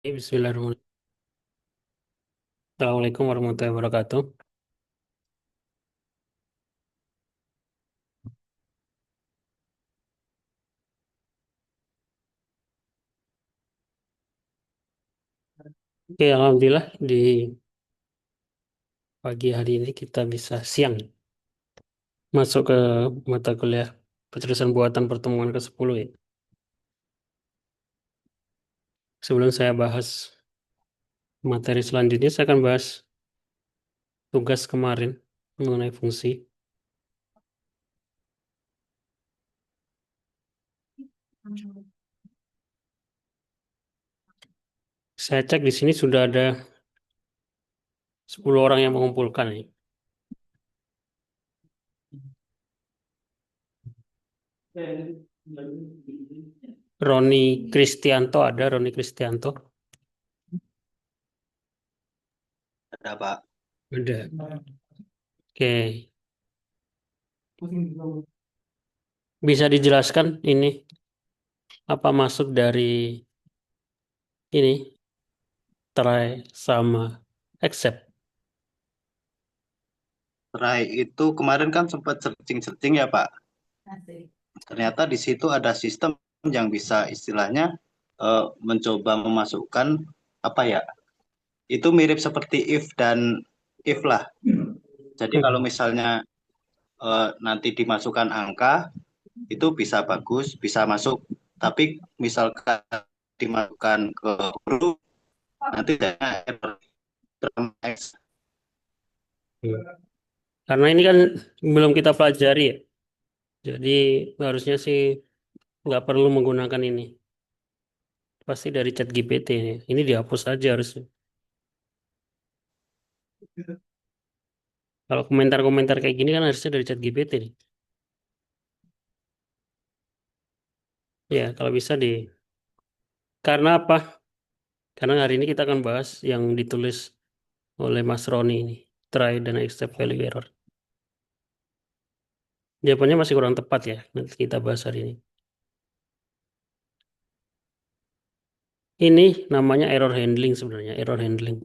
Bismillahirrahmanirrahim. Assalamualaikum warahmatullahi wabarakatuh. Oke, alhamdulillah di pagi hari ini kita bisa siang masuk ke mata kuliah kecerdasan buatan pertemuan ke-10 ya. Sebelum saya bahas materi selanjutnya, saya akan bahas tugas kemarin mengenai fungsi. Saya cek di sini sudah ada 10 orang yang mengumpulkan nih. Roni Kristianto ada, Roni Kristianto Ada Pak. ada. Oke, bisa dijelaskan ini apa maksud dari ini try sama accept. Rai itu kemarin kan sempat searching-searching ya Pak. Ternyata di situ ada sistem yang bisa istilahnya mencoba memasukkan apa ya? Itu mirip seperti if dan if lah. Jadi kalau Hmm. misalnya nanti dimasukkan angka itu bisa bagus, bisa masuk. Tapi misalkan dimasukkan ke huruf nanti ada error. Karena ini kan belum kita pelajari ya. Jadi harusnya sih nggak perlu menggunakan ini. Pasti dari chat GPT ini. Ini dihapus aja harusnya. Kalau komentar-komentar kayak gini kan harusnya dari chat GPT nih. Ya, kalau bisa di... Karena apa? Karena hari ini kita akan bahas yang ditulis oleh Mas Roni ini. Try dan accept value error. Jawabannya masih kurang tepat ya. Nanti kita bahas hari ini. Ini namanya error handling sebenarnya. Error handling.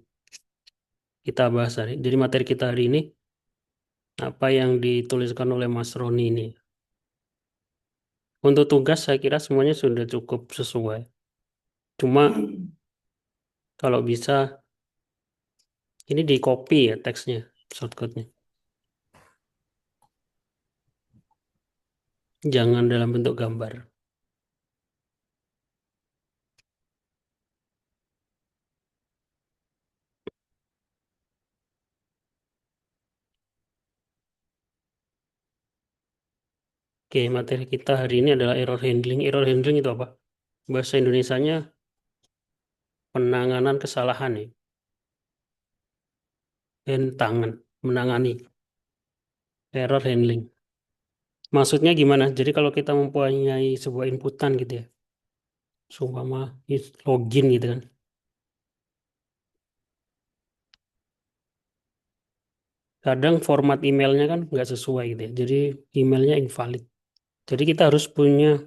Kita bahas hari. Jadi materi kita hari ini apa yang dituliskan oleh Mas Roni ini. Untuk tugas saya kira semuanya sudah cukup sesuai. Cuma kalau bisa ini di copy ya teksnya, shortcutnya. Jangan dalam bentuk gambar. Oke, materi kita hari ini adalah error handling. Error handling itu apa? Bahasa Indonesianya penanganan kesalahan ya. Tangan, menangani. Error handling. Maksudnya gimana? Jadi kalau kita mempunyai sebuah inputan gitu ya. Seumpama login gitu kan. Kadang format emailnya kan nggak sesuai gitu ya. Jadi emailnya invalid. Jadi kita harus punya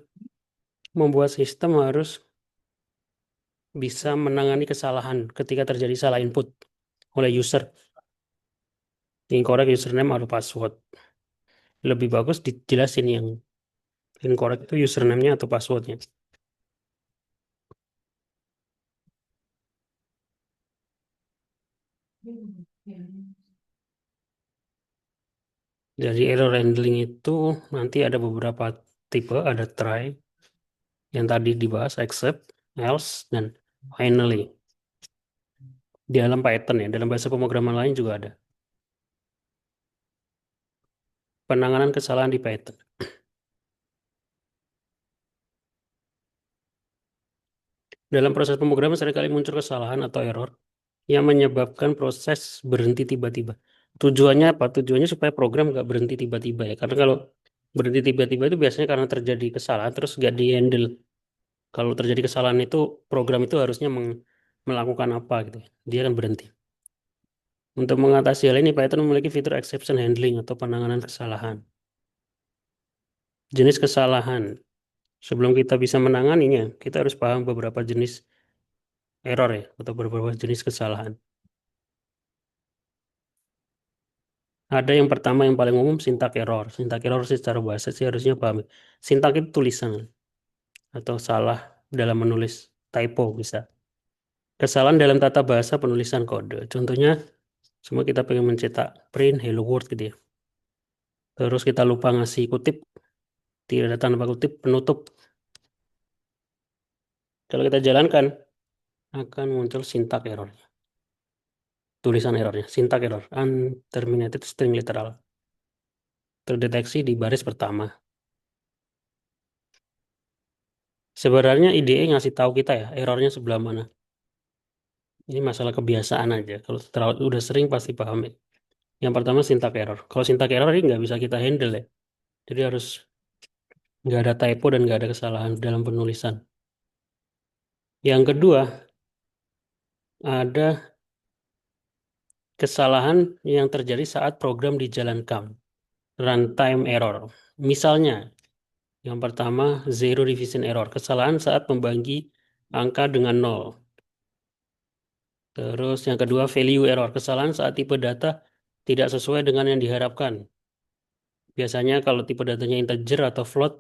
membuat sistem harus bisa menangani kesalahan ketika terjadi salah input oleh user. Incorrect username atau password. Lebih bagus dijelasin yang incorrect itu username-nya atau passwordnya. Jadi error handling itu nanti ada beberapa tipe, ada try, yang tadi dibahas, accept, else, dan finally. Di dalam Python ya, dalam bahasa pemrograman lain juga ada. Penanganan kesalahan di Python. Dalam proses pemrograman seringkali muncul kesalahan atau error yang menyebabkan proses berhenti tiba-tiba. Tujuannya apa? Tujuannya supaya program nggak berhenti tiba-tiba ya. Karena kalau berhenti tiba-tiba itu biasanya karena terjadi kesalahan terus nggak di-handle. Kalau terjadi kesalahan itu program itu harusnya melakukan apa gitu ya. Dia akan berhenti. Untuk mengatasi hal ini Python memiliki fitur exception handling atau penanganan kesalahan. Jenis kesalahan. Sebelum kita bisa menanganinya, kita harus paham beberapa jenis error ya, atau beberapa jenis kesalahan. Ada yang pertama yang paling umum sintak error. Sintak error secara bahasa sih harusnya paham, ya. Sintak itu tulisan atau salah dalam menulis, typo bisa. Kesalahan dalam tata bahasa penulisan kode. Contohnya, semua kita pengen mencetak print hello world gitu ya. Terus kita lupa ngasih kutip, tidak ada tanda kutip penutup. Kalau kita jalankan, akan muncul sintak error. Tulisan errornya, sintak error, unterminated string literal. Terdeteksi di baris pertama. Sebenarnya IDE ngasih tahu kita ya, errornya sebelah mana. Ini masalah kebiasaan aja. Kalau terlalu udah sering pasti paham ya. Yang pertama sintak error. Kalau sintak error ini nggak bisa kita handle ya. Jadi harus nggak ada typo dan nggak ada kesalahan dalam penulisan. Yang kedua, ada kesalahan yang terjadi saat program dijalankan. Runtime error. Misalnya, yang pertama zero division error. Kesalahan saat membagi angka dengan nol. Terus yang kedua value error. Kesalahan saat tipe data tidak sesuai dengan yang diharapkan. Biasanya kalau tipe datanya integer atau float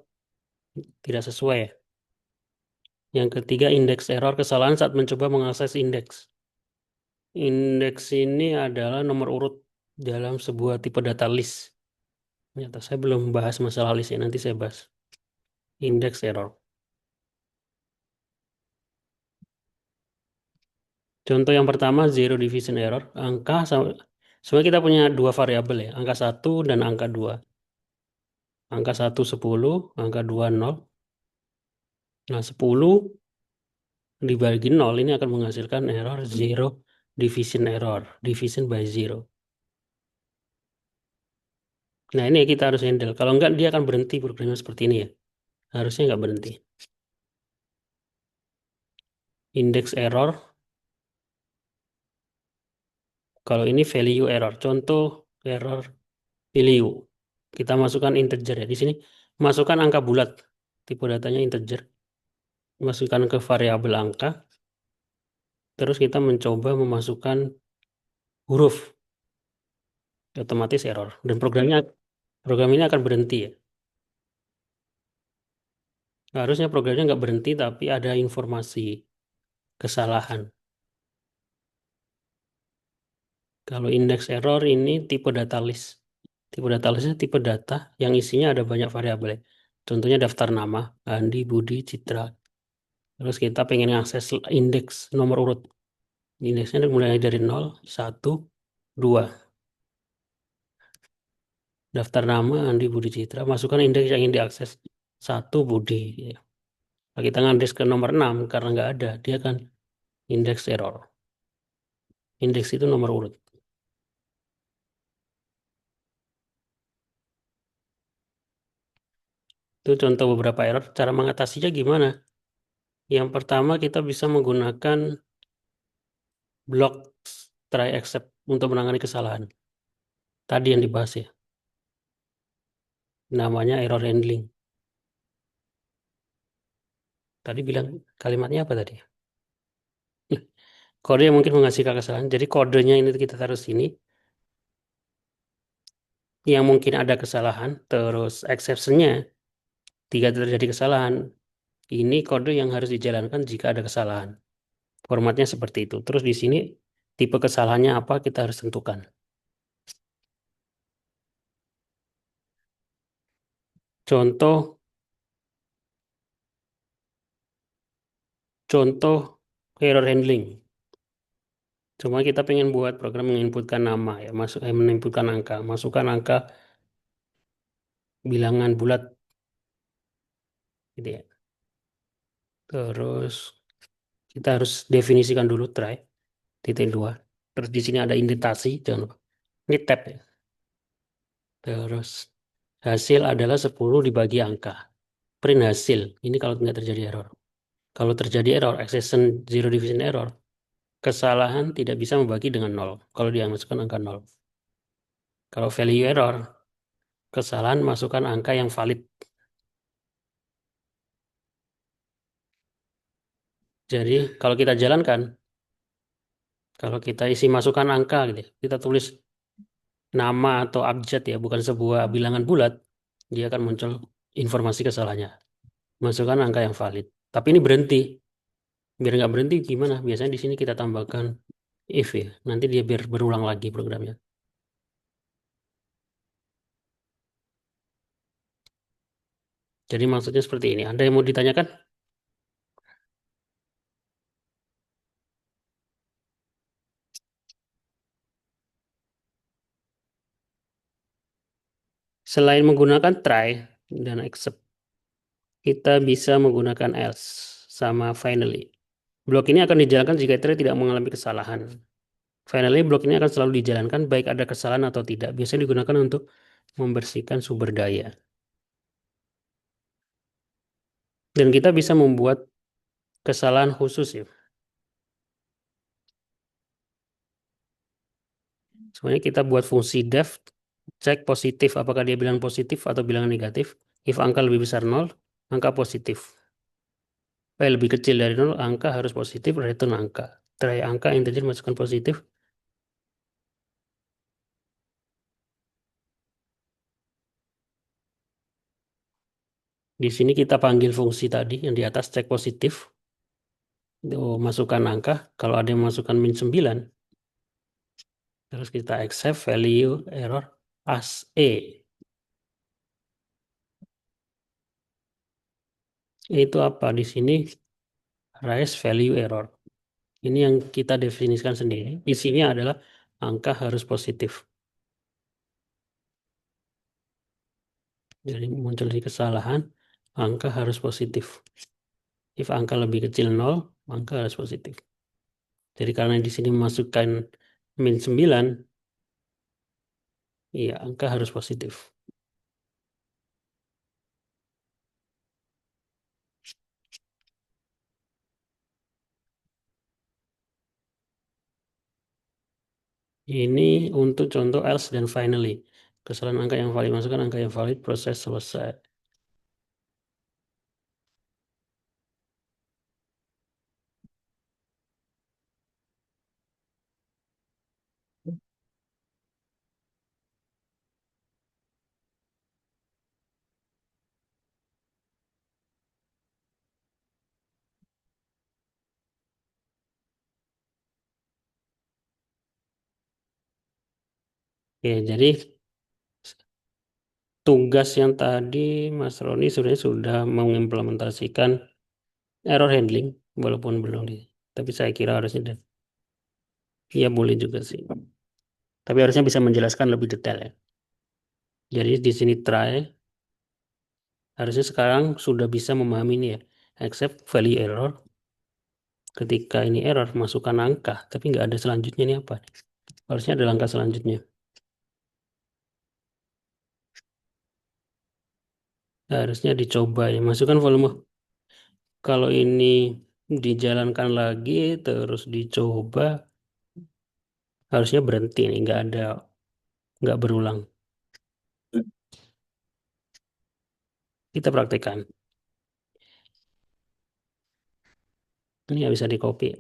tidak sesuai ya. Yang ketiga index error. Kesalahan saat mencoba mengakses indeks. Indeks ini adalah nomor urut dalam sebuah tipe data list. Ternyata saya belum bahas masalah list ya, nanti saya bahas. Index error. Contoh yang pertama zero division error. Angka sebenarnya kita punya dua variabel ya, angka 1 dan angka 2. Angka 1 10, angka 2 0. Nah, 10 dibagi 0 ini akan menghasilkan error zero division error, division by zero. Nah, ini kita harus handle. Kalau enggak, dia akan berhenti programnya seperti ini ya. Harusnya enggak berhenti. Index error. Kalau ini value error. Contoh error value. Kita masukkan integer ya. Di sini masukkan angka bulat. Tipe datanya integer. Masukkan ke variabel angka. Terus kita mencoba memasukkan huruf. Otomatis error. Dan program ini akan berhenti ya. Harusnya programnya nggak berhenti, tapi ada informasi kesalahan. Kalau indeks error ini tipe data list. Tipe data listnya tipe data yang isinya ada banyak variabel. Contohnya daftar nama, Andi, Budi, Citra. Terus kita pengen akses indeks nomor urut. Indeksnya mulai dari 0, 1, 2. Daftar nama, Andi, Budi, Citra. Masukkan indeks yang ingin diakses. 1, Budi. Ya. Kalau kita ngandes ke nomor 6, karena nggak ada, dia kan indeks error. Indeks itu nomor urut. Itu contoh beberapa error. Cara mengatasinya gimana? Yang pertama kita bisa menggunakan block try except untuk menangani kesalahan. Tadi yang dibahas ya. Namanya error handling. Tadi bilang kalimatnya apa tadi? Kode yang mungkin menghasilkan kesalahan. Jadi kodenya ini kita taruh sini. Yang mungkin ada kesalahan. Terus exception-nya. Jika terjadi kesalahan. Ini kode yang harus dijalankan jika ada kesalahan. Formatnya seperti itu. Terus di sini tipe kesalahannya apa kita harus tentukan. Contoh contoh error handling. Cuma kita pengen buat program menginputkan nama ya, menginputkan angka, masukkan angka bilangan bulat gitu ya. Terus kita harus definisikan dulu try titik dua. Terus di sini ada indentasi, jangan lupa. Ini tab ya. Terus hasil adalah 10 dibagi angka. Print hasil. Ini kalau tidak terjadi error. Kalau terjadi error, exception zero division error, kesalahan tidak bisa membagi dengan nol. Kalau dia masukkan angka nol. Kalau value error, kesalahan masukkan angka yang valid. Jadi kalau kita jalankan, Kalau kita isi masukkan angka gitu, ya, kita tulis nama atau abjad ya, bukan sebuah bilangan bulat, dia akan muncul informasi kesalahannya. Masukkan angka yang valid. Tapi ini berhenti. Biar nggak berhenti gimana? Biasanya di sini kita tambahkan if ya. Nanti dia biar berulang lagi programnya. Jadi maksudnya seperti ini. Ada yang mau ditanyakan? Selain menggunakan try dan except, kita bisa menggunakan else sama finally. Blok ini akan dijalankan jika try tidak mengalami kesalahan. Finally, blok ini akan selalu dijalankan baik ada kesalahan atau tidak. Biasanya digunakan untuk membersihkan sumber daya. Dan kita bisa membuat kesalahan khusus ya. Sebenarnya kita buat fungsi def, cek positif apakah dia bilang positif atau bilang negatif. If angka lebih besar 0, angka positif. Lebih kecil dari 0, angka harus positif, return angka. Try angka integer masukkan positif. Di sini kita panggil fungsi tadi yang di atas cek positif. Oh, masukkan angka. Kalau ada yang masukkan min 9, terus kita accept value error as E. Itu apa? Di sini raise value error. Ini yang kita definisikan sendiri. Di sini adalah angka harus positif. Jadi muncul di kesalahan, angka harus positif. If angka lebih kecil 0, angka harus positif. Jadi karena di sini masukkan min 9, iya angka harus positif. Ini untuk contoh else dan finally. Kesalahan angka yang valid, masukkan angka yang valid, proses selesai. Oke, jadi tugas yang tadi Mas Roni sebenarnya sudah mengimplementasikan error handling, walaupun belum di. Tapi saya kira harusnya, iya boleh juga sih. Tapi harusnya bisa menjelaskan lebih detail ya. Jadi di sini try, harusnya sekarang sudah bisa memahami ini ya. Accept value error. Ketika ini error, masukkan angka. Tapi nggak ada selanjutnya ini apa. Harusnya ada langkah selanjutnya. Harusnya dicoba ya. Masukkan volume. Kalau ini dijalankan lagi, terus dicoba, harusnya berhenti nih. Nggak berulang. Kita praktekkan. Ini nggak bisa di copy.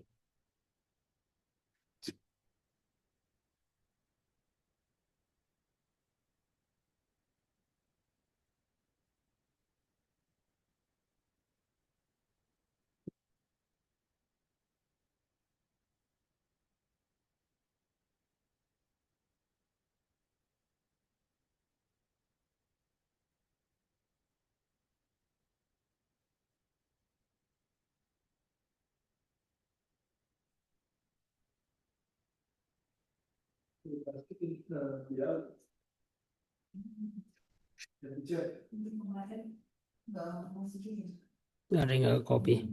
Ada yang nggak copy.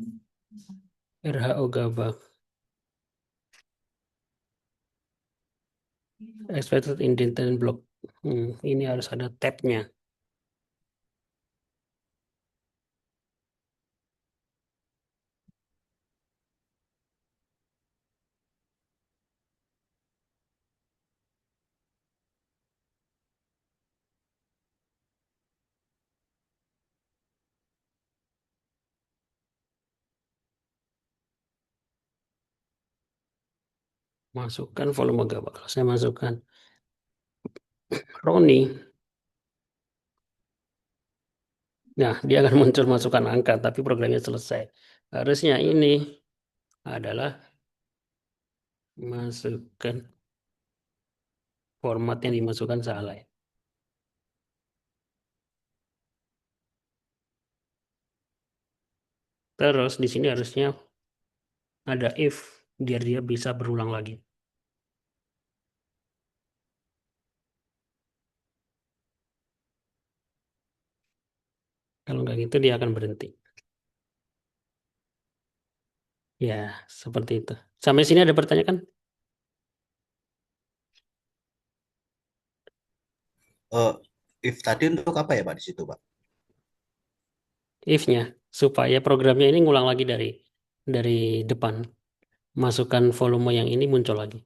RHO Gabak. Expected indentation block. Ini harus ada tabnya. Masukkan volume gabah. Kalau saya masukkan Roni, nah dia akan muncul masukkan angka, tapi programnya selesai. Harusnya ini adalah masukkan format yang dimasukkan salah ya. Terus di sini harusnya ada if biar dia bisa berulang lagi. Kalau nggak gitu dia akan berhenti. Ya, seperti itu. Sampai sini ada pertanyaan kan? Eh, if tadi untuk apa ya Pak di situ Pak? If-nya supaya programnya ini ngulang lagi dari depan. Masukkan volume yang ini muncul lagi.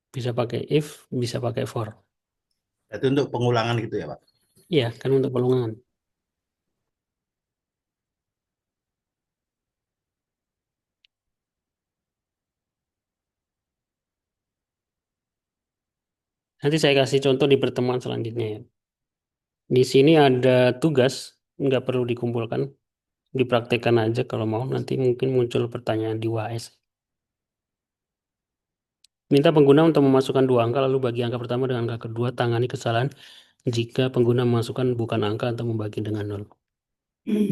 Bisa pakai if, bisa pakai for. Itu untuk pengulangan gitu ya Pak? Iya, kan untuk pelungan. Nanti saya kasih contoh di pertemuan selanjutnya ya. Di sini ada tugas, nggak perlu dikumpulkan, dipraktekkan aja kalau mau. Nanti mungkin muncul pertanyaan di UAS. Minta pengguna untuk memasukkan dua angka, lalu bagi angka pertama dengan angka kedua, tangani kesalahan jika pengguna memasukkan bukan angka atau membagi dengan nol.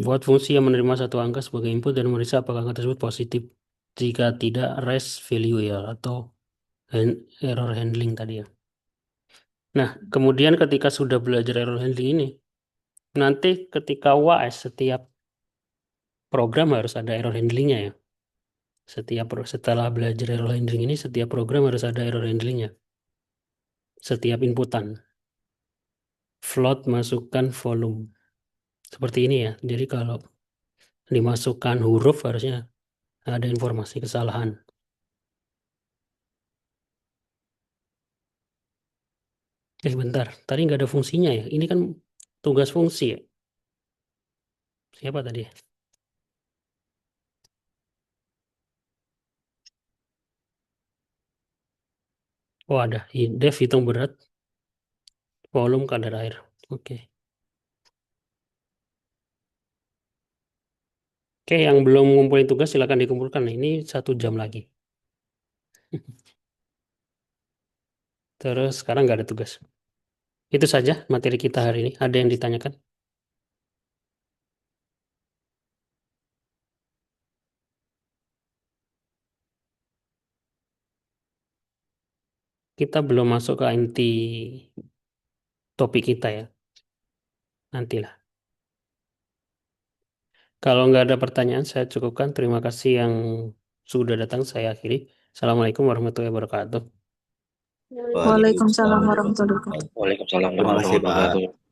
Buat fungsi yang menerima satu angka sebagai input dan memeriksa apakah angka tersebut positif. Jika tidak, res value ya, atau error handling tadi ya. Nah, kemudian ketika sudah belajar error handling ini, nanti ketika UAS setiap program harus ada error handlingnya ya. Setelah belajar error handling ini, setiap program harus ada error handlingnya. Setiap inputan. Float masukkan volume. Seperti ini ya. Jadi kalau dimasukkan huruf harusnya ada informasi kesalahan. Bentar. Tadi nggak ada fungsinya ya. Ini kan tugas fungsi ya. Siapa tadi? Oh ada. Def hitung berat. Volume kadar air. Oke. Oke, yang belum ngumpulin tugas silakan dikumpulkan. Nah, ini 1 jam lagi. Terus sekarang nggak ada tugas. Itu saja materi kita hari ini. Ada yang ditanyakan? Kita belum masuk ke inti topik kita ya. Nantilah. Kalau nggak ada pertanyaan, saya cukupkan. Terima kasih yang sudah datang. Saya akhiri. Assalamualaikum warahmatullahi wabarakatuh. Waalaikumsalam Waalaikumsalam warahmatullahi warahmatullahi wabarakatuh. wabarakatuh. Waalaikumsalam Terima kasih warahmatullahi Pak. wabarakatuh.